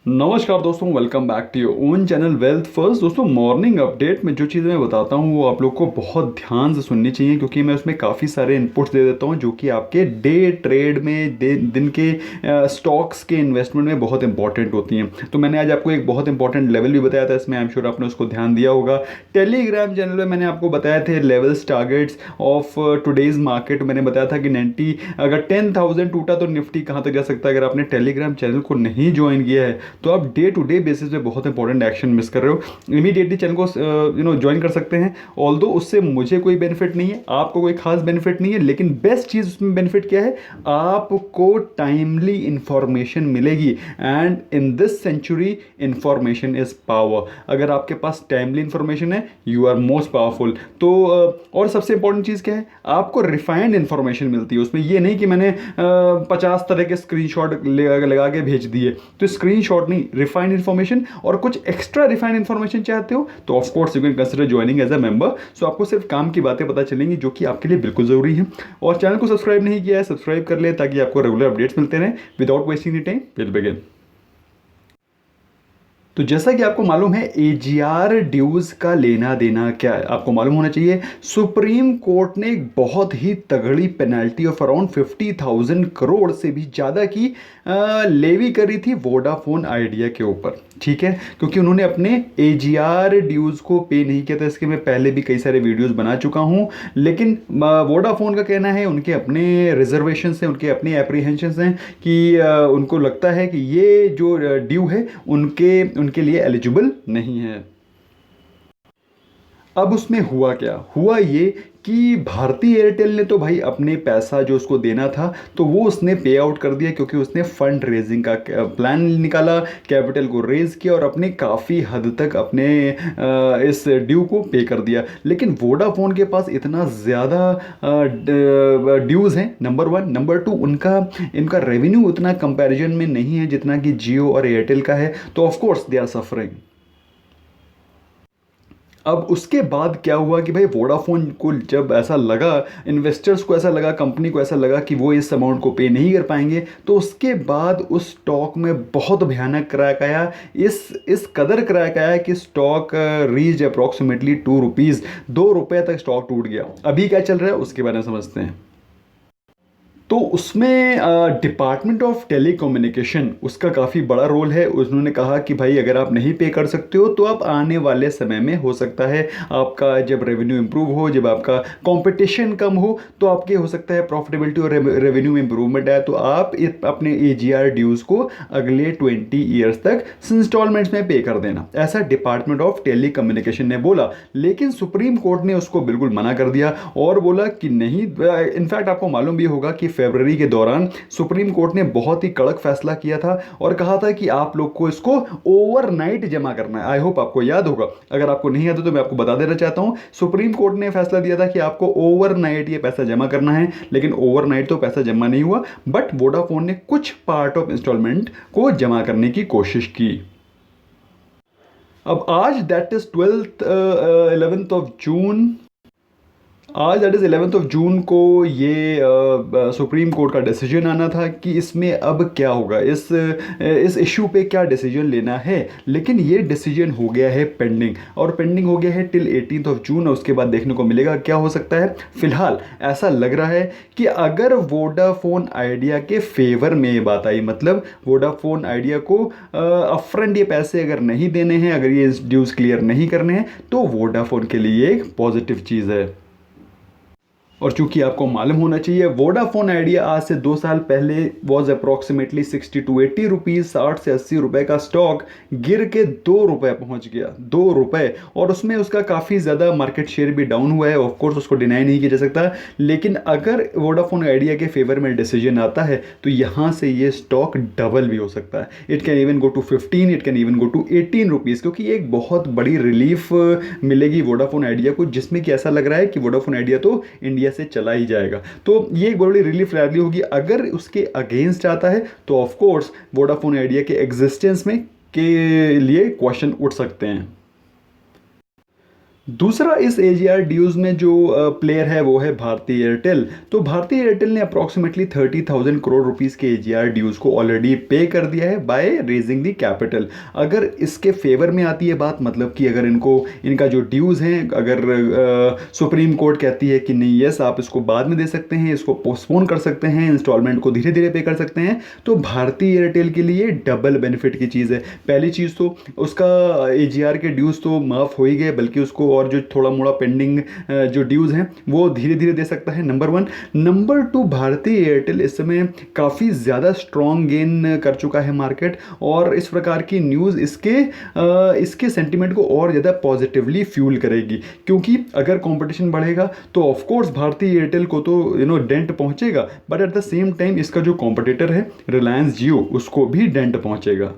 नमस्कार दोस्तों, welcome back to your own channel wealth first. दोस्तों, मॉर्निंग अपडेट में जो चीज़ें मैं बताता हूँ वो आप लोग को बहुत ध्यान से सुननी चाहिए, क्योंकि मैं उसमें काफ़ी सारे इनपुट्स दे देता हूँ जो कि आपके डे ट्रेड में दिन के स्टॉक्स के इन्वेस्टमेंट में बहुत इंपॉर्टेंट होती हैं। तो मैंने आज आपको एक बहुत इंपॉर्टेंट लेवल भी बताया था, इसमें आई एम श्योर आपने उसको ध्यान दिया होगा। टेलीग्राम चैनल में मैंने आपको बताया थे levels targets of today's market. मैंने बताया था कि 90 अगर 10,000 टूटा तो निफ्टी कहाँ तक जा सकता है। अगर आपने टेलीग्राम चैनल को नहीं ज्वाइन किया है तो आप डे टू डे बेसिस पे बहुत इंपॉर्टेंट एक्शन मिस कर रहे हो। इमीडिएटली चैनल को ज्वाइन कर सकते हैं। ऑल्दो उससे मुझे कोई बेनिफिट नहीं है, आपको कोई खास बेनिफिट नहीं है, लेकिन बेस्ट चीज़ उसमें बेनिफिट क्या है, आपको टाइमली इंफॉर्मेशन मिलेगी। And in this century information is power. अगर आपके पास टाइमली इंफॉर्मेशन है, यू आर मोस्ट पावरफुल। तो और सबसे इंपॉर्टेंट चीज़ क्या है, आपको रिफाइंड इंफॉर्मेशन मिलती है उसमें। ये नहीं कि मैंने 50 तरह के स्क्रीनशॉट लगा के भेज दिए। तो स्क्रीनशॉट नहीं, रिफाइंड इन्फॉर्मेशन। और कुछ एक्स्ट्रा रिफाइंड इन्फॉर्मेशन चाहते हो तो of course you can consider joining as a member. So आपको सिर्फ काम की बातें पता चलेंगी जो कि आपके लिए बिल्कुल ज़रूरी है। और चैनल को सब्सक्राइब नहीं किया है, सब्सक्राइब कर ले ताकि आपको रेगुलर अपडेट्स मिलते रहें। Without wasting the time, will begin. तो जैसा कि आपको मालूम है, एजीआर ड्यूज का लेना देना क्या है आपको मालूम होना चाहिए। सुप्रीम कोर्ट ने एक बहुत ही तगड़ी पेनल्टी ऑफ अराउंड 50,000 करोड़ से भी ज़्यादा की लेवी करी थी वोडाफोन आइडिया के ऊपर। ठीक है, क्योंकि उन्होंने अपने एजीआर ड्यूज को पे नहीं किया था। इसके मैं पहले भी कई सारे वीडियोस बना चुका हूं, लेकिन वोडाफोन का कहना है उनके अपने रिजर्वेशन हैं, उनके अपने एप्रीहेंशन हैं कि उनको लगता है कि ये जो ड्यू है उनके उनके लिए एलिजिबल नहीं है। अब उसमें हुआ क्या, हुआ ये कि भारती एयरटेल ने तो भाई अपने पैसा जो उसको देना था तो वो उसने पे आउट कर दिया, क्योंकि उसने फंड रेजिंग का प्लान निकाला, कैपिटल को रेज किया और अपने काफ़ी हद तक अपने इस ड्यू को पे कर दिया। लेकिन वोडाफोन के पास इतना ज़्यादा ड्यूज़ हैं, नंबर वन। नंबर टू, इनका रेवेन्यू उतना कंपैरिजन में नहीं है जितना कि जियो और एयरटेल का है। तो ऑफकोर्स दे आर सफरिंग। अब उसके बाद क्या हुआ कि भाई वोडाफोन को जब ऐसा लगा, इन्वेस्टर्स को ऐसा लगा, कंपनी को ऐसा लगा कि वो इस अमाउंट को पे नहीं कर पाएंगे, तो उसके बाद उस स्टॉक में बहुत भयानक क्रैक आया। इस कदर क्रैक आया कि स्टॉक रीच अप्रॉक्सीमेटली ₹2, ₹2 तक स्टॉक टूट गया। अभी क्या चल रहा है उसके बारे में समझते हैं। तो उसमें डिपार्टमेंट ऑफ टेलीकम्युनिकेशन उसका काफ़ी बड़ा रोल है। उन्होंने कहा कि भाई अगर आप नहीं पे कर सकते हो तो आप आने वाले समय में हो सकता है आपका जब रेवेन्यू इंप्रूव हो, जब आपका कंपटीशन कम हो, तो आपके हो सकता है प्रॉफिटेबिलिटी और रेवेन्यू में इंप्रूवमेंट आए, तो आप अपने एजीआर ड्यूज़ को अगले 20 ईयर्स तक इंस्टॉलमेंट्स में पे कर देना। ऐसा डिपार्टमेंट ऑफ टेलीकम्युनिकेशन ने बोला। लेकिन सुप्रीम कोर्ट ने उसको बिल्कुल मना कर दिया और बोला कि नहीं। इनफैक्ट आपको मालूम भी होगा कि फरवरी के दौरान सुप्रीम कोर्ट ने बहुत ही कड़क फैसला किया था और कहा था कि आप लोग को इसको ओवरनाइट जमा करना है। आई होप आपको याद होगा। अगर आपको नहीं याद हो तो मैं आपको बता देना चाहता हूं, सुप्रीम कोर्ट ने फैसला दिया था कि आपको ओवरनाइट ये पैसा जमा करना है। लेकिन ओवरनाइट तो पैसा जमा नहीं हुआ, बट वोडाफोन ने कुछ पार्ट ऑफ इंस्टॉलमेंट को जमा करने की कोशिश की। अब आज that is 11th of June, आज that is 11th of June को ये सुप्रीम कोर्ट का डिसीजन आना था कि इसमें अब क्या होगा, इस इशू पे क्या डिसीजन लेना है। लेकिन ये डिसीजन हो गया है पेंडिंग, और पेंडिंग हो गया है टिल 18th ऑफ जून। उसके बाद देखने को मिलेगा क्या हो सकता है। फिलहाल ऐसा लग रहा है कि अगर वोडाफोन आइडिया के फेवर में ये बात आई, मतलब वोडाफोन आइडिया को अपफ्रंट ये पैसे अगर नहीं देने हैं, अगर ये ड्यूज क्लियर नहीं करने हैं, तो वोडाफोन के लिए एक पॉजिटिव चीज़ है। और चूंकि आपको मालूम होना चाहिए, वोडाफोन आइडिया आज से 2 साल पहले वॉज अप्रॉक्सीमेटली 60 to 80 रुपीज़, 60 से 80 रुपए का स्टॉक गिर के ₹2 पहुंच गया, ₹2। और उसमें उसका काफ़ी ज़्यादा मार्केट शेयर भी डाउन हुआ है। ऑफकोर्स उसको डिनाई नहीं किया जा सकता। लेकिन अगर वोडाफोन आइडिया के फेवर में डिसीजन आता है तो यहाँ से ये स्टॉक डबल भी हो सकता है। It can even go to 15, it can even go to 18 rupees, क्योंकि एक बहुत बड़ी रिलीफ मिलेगी वोडाफोन आइडिया को, जिसमें कि ऐसा लग रहा है कि वोडाफोन आइडिया तो इंडिया से चला ही जाएगा। तो ये एक बड़ी रिलीफ रैली होगी। अगर उसके अगेंस्ट आता है तो ऑफ कोर्स वोडाफोन आइडिया के एग्जिस्टेंस में के लिए क्वेश्चन उठ सकते हैं। दूसरा इस एजीआर ड्यूज में जो प्लेयर है वो है भारती एयरटेल। तो भारती एयरटेल ने अप्रॉक्सीमेटली 30,000 करोड़ रुपीस के एजीआर ड्यूज को ऑलरेडी पे कर दिया है बाय रेजिंग द कैपिटल। अगर इसके फेवर में आती है बात, मतलब कि अगर इनको इनका जो ड्यूज हैं, अगर सुप्रीम कोर्ट कहती है कि नहीं यस आप इसको बाद में दे सकते हैं, इसको पोस्टपोन कर सकते हैं, इंस्टॉलमेंट को धीरे धीरे पे कर सकते हैं, तो भारती एयरटेल के लिए डबल बेनिफिट की चीज़ है। पहली चीज़ तो उसका एजीआर के ड्यूज तो माफ़ हो ही गए, बल्कि उसको और जो थोड़ा मोड़ा पेंडिंग जो ड्यूज हैं वो धीरे धीरे दे सकता है, number one. Number two, Bharti Airtel इस समय काफ़ी ज़्यादा स्ट्रॉन्ग गेन कर चुका है मार्केट, और इस प्रकार की न्यूज़ इसके सेंटिमेंट को और ज़्यादा पॉजिटिवली फ्यूल करेगी, क्योंकि अगर कंपटीशन बढ़ेगा तो ऑफ कोर्स भारती एयरटेल को तो डेंट पहुंचेगा, but at the same time इसका जो कॉम्पिटिटर है रिलायंस जियो उसको भी डेंट पहुंचेगा।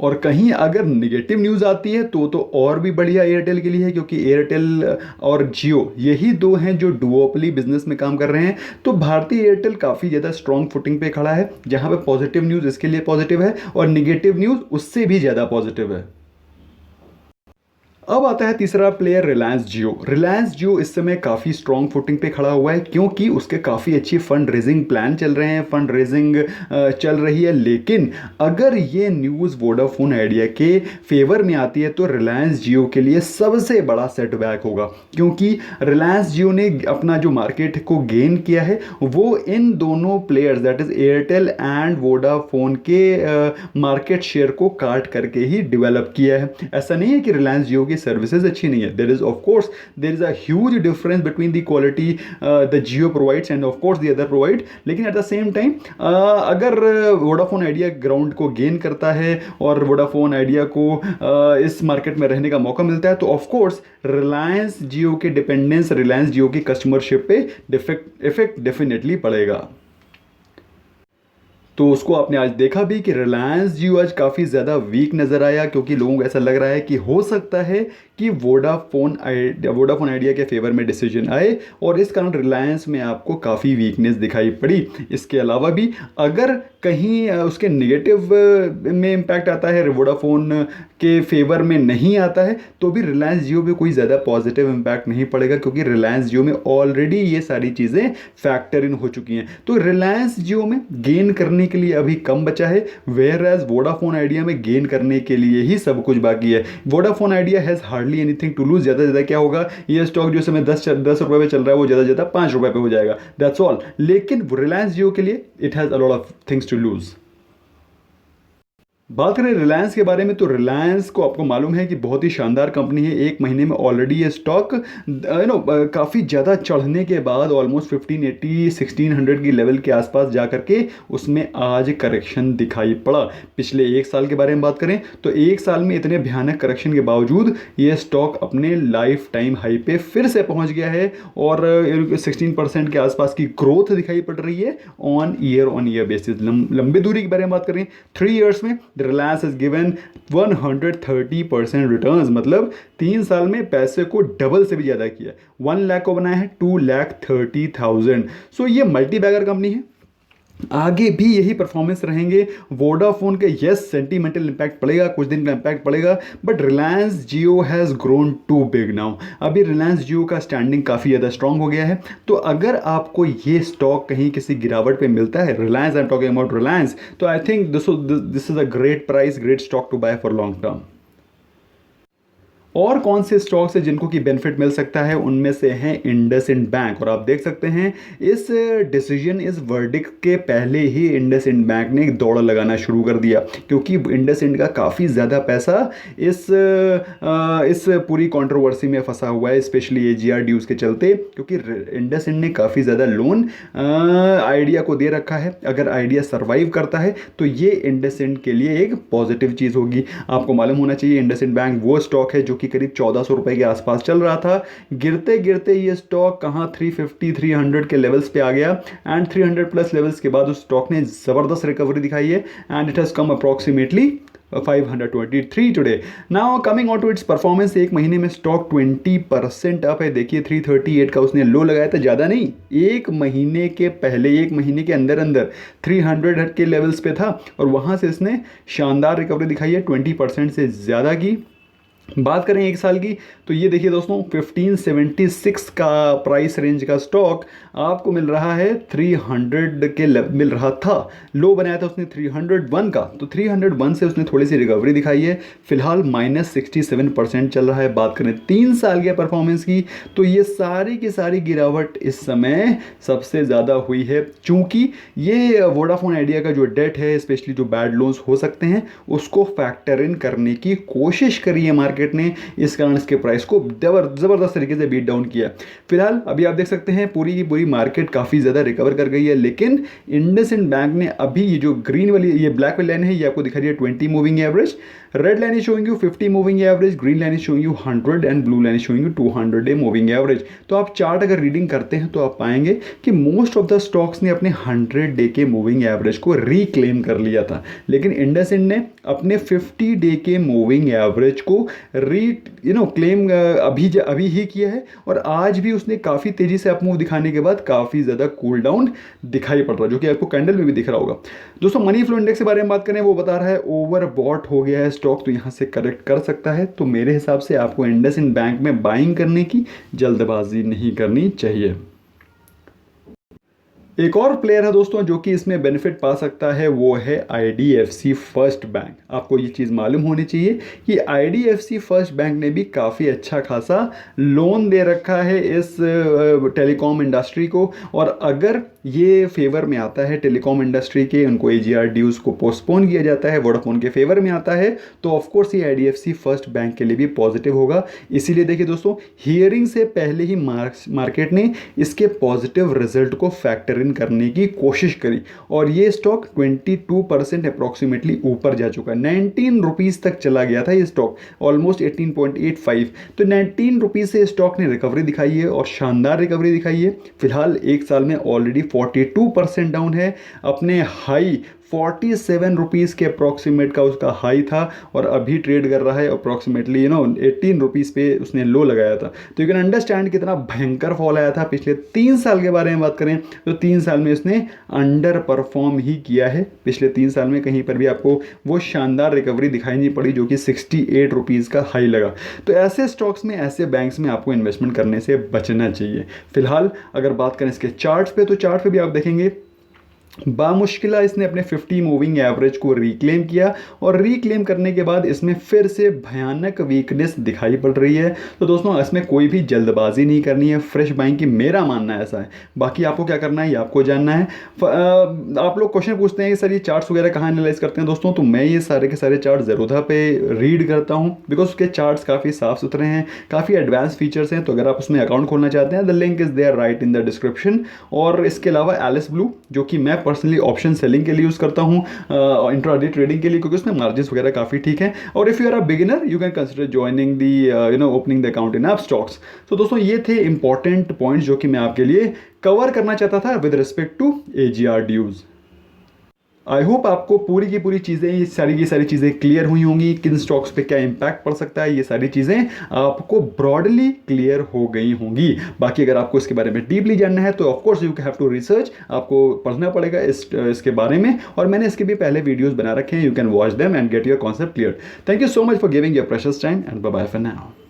और कहीं अगर निगेटिव न्यूज़ आती है तो और भी बढ़िया एयरटेल के लिए है, क्योंकि एयरटेल और जियो यही दो हैं जो डुओपली बिजनेस में काम कर रहे हैं। तो भारतीय एयरटेल काफ़ी ज़्यादा स्ट्रॉन्ग फुटिंग पे खड़ा है, जहां पे पॉजिटिव न्यूज़ इसके लिए पॉजिटिव है और निगेटिव न्यूज़ उससे भी ज़्यादा पॉजिटिव है। अब आता है तीसरा प्लेयर रिलायंस जियो। रिलायंस जियो इस समय काफ़ी स्ट्रॉन्ग फुटिंग पे खड़ा हुआ है, क्योंकि उसके काफ़ी अच्छी फंड रेजिंग प्लान चल रहे हैं, फंड रेजिंग चल रही है। लेकिन अगर ये न्यूज़ वोडाफोन आइडिया के फेवर में आती है तो रिलायंस जियो के लिए सबसे बड़ा सेटबैक होगा, क्योंकि रिलायंस जियो ने अपना जो मार्केट को गेन किया है वो इन दोनों players that is Airtel and Vodafone के मार्केट शेयर को काट करके ही डेवलप किया है। ऐसा नहीं है कि रिलायंस जियो की सर्विसेज अच्छी नहीं है, there is of course there is a huge difference between the quality the Jio provides and of course the other provide. लेकिन एट द सेम टाइम अगर वोडाफोन आइडिया ग्राउंड को गेन करता है और वोडाफोन आइडिया को इस मार्केट में रहने का मौका मिलता है तो ऑफ कोर्स रिलायंस जियो के डिपेंडेंस, रिलायंस जियो की कस्टमरशिप पे इफेक्ट डेफिनेटली पड़ेगा। तो उसको आपने आज देखा भी कि रिलायंस जियो आज काफ़ी ज़्यादा वीक नज़र आया, क्योंकि लोगों को ऐसा लग रहा है कि हो सकता है कि वोडाफोन आइडिया के फेवर में डिसीजन आए, और इस कारण रिलायंस में आपको काफ़ी वीकनेस दिखाई पड़ी। इसके अलावा भी अगर कहीं उसके नेगेटिव में इम्पैक्ट आता है, वोडाफोन के फेवर में नहीं आता है, तो भी रिलायंस जियो पे कोई ज़्यादा पॉजिटिव इम्पैक्ट नहीं पड़ेगा, क्योंकि रिलायंस जियो में ऑलरेडी ये सारी चीज़ें फैक्टर इन हो चुकी हैं। तो रिलायंस जियो में गेन करने के लिए अभी कम बचा है, वेयर एज वोडाफोन आइडिया में गेन करने के लिए ही सब कुछ बाकी है। Vodafone Idea has hardly anything to lose. ज़्यादा से ज़्यादा क्या होगा, ये स्टॉक जो समय 10 रुपये पे चल रहा है वो ज़्यादा से ज़्यादा 5 रुपये पे हो जाएगा, दैट्स ऑल। लेकिन रिलायंस जियो के लिए it has a lot of things to lose. बात करें रिलायंस के बारे में, तो रिलायंस को आपको मालूम है कि बहुत ही शानदार कंपनी है। एक महीने में ऑलरेडी ये स्टॉक काफ़ी ज़्यादा चढ़ने के बाद ऑलमोस्ट 1580 1600 की लेवल के आसपास जा करके उसमें आज करेक्शन दिखाई पड़ा। पिछले एक साल के बारे में बात करें तो एक साल में इतने भयानक करेक्शन के बावजूद ये स्टॉक अपने लाइफ टाइम हाई पे फिर से पहुंच गया है, और 16% के आसपास की ग्रोथ दिखाई पड़ रही है ऑन ईयर बेसिस। लंबी दूरी के बारे में बात करें, 3 ईयर्स में रिलायंस हैज गिवन 130% रिटर्न्स, मतलब 3 साल में पैसे को डबल से भी ज़्यादा किया। 1 लाख को बनाया है 2,30,000। सो ये मल्टी बैगर कंपनी है, आगे भी यही परफॉर्मेंस रहेंगे। वोडाफोन के यस सेंटीमेंटल इंपैक्ट पड़ेगा, कुछ दिन का इंपैक्ट पड़ेगा, but Reliance Jio has grown too big now. अभी रिलायंस जियो का स्टैंडिंग काफ़ी ज़्यादा स्ट्रांग हो गया है। तो अगर आपको ये स्टॉक कहीं किसी गिरावट पे मिलता है, Reliance, I am talking about Reliance, तो I think this is a great price, great stock to buy for long term. और कौन से स्टॉक्स हैं जिनको की बेनिफिट मिल सकता है, उनमें से हैं इंडसइंड बैंक। और आप देख सकते हैं इस डिसीजन, इस वर्डिक्ट के पहले ही इंडसइंड बैंक ने एक दौड़ लगाना शुरू कर दिया, क्योंकि इंडसइंड का काफ़ी ज़्यादा पैसा इस पूरी कंट्रोवर्सी में फंसा हुआ है, स्पेशली एजीआर ड्यूज के चलते, क्योंकि इंडसइंड ने काफ़ी ज़्यादा लोन आइडिया को दे रखा है। अगर आइडिया सर्वाइव करता है तो ये इंडसइंड के लिए एक पॉजिटिव चीज़ होगी। आपको मालूम होना चाहिए इंडसइंड बैंक वो स्टॉक है जो कि करीब 1400 रुपए के आसपास चल रहा था। गिरते गिरते ये स्टॉक कहां 350 300 के लेवल्स पे आ गया, एंड 300 प्लस लेवल्स के बाद उस स्टॉक ने जबरदस्त रिकवरी दिखाई है, and it has come approximately 523 today. Now coming on to its performance, एक महीने में स्टॉक 20% अप है। देखिए 338 का उसने लो लगाया था, ज़्यादा नहीं, एक महीने के पहले, एक महीने के अंदर अंदर 300 के लेवल्स पे था, और वहाँ से इसने शानदार रिकवरी दिखाई है, 20% से ज़्यादा की। बात करें एक साल की, तो ये देखिए दोस्तों 1576 का प्राइस रेंज का स्टॉक आपको मिल रहा है 300 के मिल रहा था। लो बनाया था उसने 301 का, तो 301 से उसने थोड़ी सी रिकवरी दिखाई है। फिलहाल -67% चल रहा है। बात करें 3 साल के परफॉर्मेंस की, तो ये सारी की सारी गिरावट इस समय सबसे ज़्यादा हुई है, चूँकि ये वोडाफोन आइडिया का जो डेट है, स्पेशली जो बैड लोन्स हो सकते हैं, उसको फैक्टर इन करने की कोशिश करी है मार्केट ने। इस कारण इसके प्राइस को ज़बरदस्त तरीके से बीट डाउन किया। फिलहाल अभी आप देख सकते हैं पूरी की पूरी मार्केट काफ़ी ज़्यादा रिकवर कर गई है, लेकिन इंडसइंड बैंक ने अभी ये जो ग्रीन वाली, ये ब्लैक वाली लाइन है, ये आपको दिखा रही है 20 moving average, red line is showing you 50 moving average, green line is showing you 100 and blue line is showing you 200 day moving average. तो आप चार्ट अगर रीडिंग करते हैं तो आप पाएंगे कि मोस्ट ऑफ द स्टॉक्स ने अपने 100 डे के मूविंग एवरेज को रिक्लेम कर लिया था, लेकिन इंडसइंड ने अपने 50 डे के मूविंग एवरेज को क्लेम अभी ही किया है, और आज भी उसने काफ़ी तेज़ी से अप मूव दिखाने के बाद काफ़ी ज़्यादा कूल डाउन दिखाई पड़ रहा है, जो कि आपको कैंडल में भी दिख रहा होगा। दोस्तों मनी फ्लो इंडेक्स के बारे में बात करें, वो बता रहा है ओवर बॉट हो गया है स्टॉक, तो यहाँ से करेक्ट कर सकता है। तो मेरे हिसाब से आपको इंडसइंड बैंक में बाइंग करने की जल्दबाजी नहीं करनी चाहिए। एक और प्लेयर है दोस्तों जो कि इसमें बेनिफिट पा सकता है, वो है IDFC फर्स्ट बैंक। आपको ये चीज़ मालूम होनी चाहिए कि IDFC फर्स्ट बैंक ने भी काफ़ी अच्छा खासा लोन दे रखा है इस टेलीकॉम इंडस्ट्री को, और अगर ये फेवर में आता है टेलीकॉम इंडस्ट्री के, उनको AGR ड्यूज़ को पोस्टपोन किया जाता है, वोडाफोन के फेवर में आता है, तो ऑफकोर्स ये IDFC फर्स्ट बैंक के लिए भी पॉजिटिव होगा। इसीलिए देखिए दोस्तों, हियरिंग से पहले ही मार्केट ने इसके पॉजिटिव रिजल्ट को फैक्टर इन करने की कोशिश करी, और ये स्टॉक 22% अप्रॉक्सीमेटली ऊपर जा चुका है। 19 रुपीज़ तक चला गया था ये स्टॉक, ऑलमोस्ट 18.85। तो 19 रुपीज़ से स्टॉक ने रिकवरी दिखाई है, और शानदार रिकवरी दिखाई है। फिलहाल एक साल में ऑलरेडी 42% डाउन है। अपने हाई 47 रुपीज़ के अप्रॉक्सीमेट का उसका हाई था, और अभी ट्रेड कर रहा है अप्रॉक्सीमेटली 18 रुपीज़ पे उसने लो लगाया था। तो यू कैन अंडरस्टैंड कितना भयंकर फॉल आया था। पिछले 3 साल के बारे में बात करें तो 3 साल में उसने अंडर परफॉर्म ही किया है। पिछले 3 साल में कहीं पर भी आपको वो शानदार रिकवरी दिखाई नहीं पड़ी जो कि 68 रुपीज़ का हाई लगा। तो ऐसे स्टॉक्स में, ऐसे बैंक्स में आपको इन्वेस्टमेंट करने से बचना चाहिए। फिलहाल अगर बात करें इसके चार्ट्स पे, तो चार्ट पे भी आप देखेंगे बामुश्किला इसने अपने 50 मूविंग एवरेज को रिक्लेम किया, और रिक्लेम करने के बाद इसमें फिर से भयानक वीकनेस दिखाई पड़ रही है। तो दोस्तों इसमें कोई भी जल्दबाजी नहीं करनी है फ्रेश बाइंग की, मेरा मानना ऐसा है। बाकी आपको क्या करना है ये आपको जानना है। आप लोग क्वेश्चन पूछते हैं कि सर ये चार्ट्स वगैरह कहाँ एनालाइज करते हैं दोस्तों, तो मैं ये सारे के सारे चार्ट ज़रूदा पे रीड करता हूँ, बिकॉज उसके चार्ट्स काफ़ी साफ़ सुथरे हैं, काफ़ी एडवांस फीचर्स हैं। तो अगर आप उसमें अकाउंट खोलना चाहते हैं, the link is there right in the description. और इसके अलावा एलिस ब्लू, जो कि मैं पर्सनली ऑप्शन सेलिंग के लिए यूज़ करता हूँ, इंट्राडे ट्रेडिंग के लिए, क्योंकि उसमें मार्जिन वगैरह काफ़ी ठीक है। और if you are a beginner you can consider joining the opening the account in Upstox. तो दोस्तों ये थे इंपॉर्टेंट पॉइंट्स जो कि मैं आपके लिए कवर करना चाहता था with respect to AGR dues. I hope आपको पूरी की पूरी चीज़ें, ये सारी की सारी चीज़ें क्लियर हुई होंगी। किन स्टॉक्स पे क्या इंपैक्ट पड़ सकता है, ये सारी चीज़ें आपको ब्रॉडली क्लियर हो गई होंगी। बाकी अगर आपको इसके बारे में डीपली जानना है तो of course you have to research, आपको पढ़ना पड़ेगा इसके बारे में, और मैंने इसके भी पहले वीडियोज़ बना रखे हैं, you can watch them and get your concept clear. Thank you so much for giving your precious time and bye bye for now.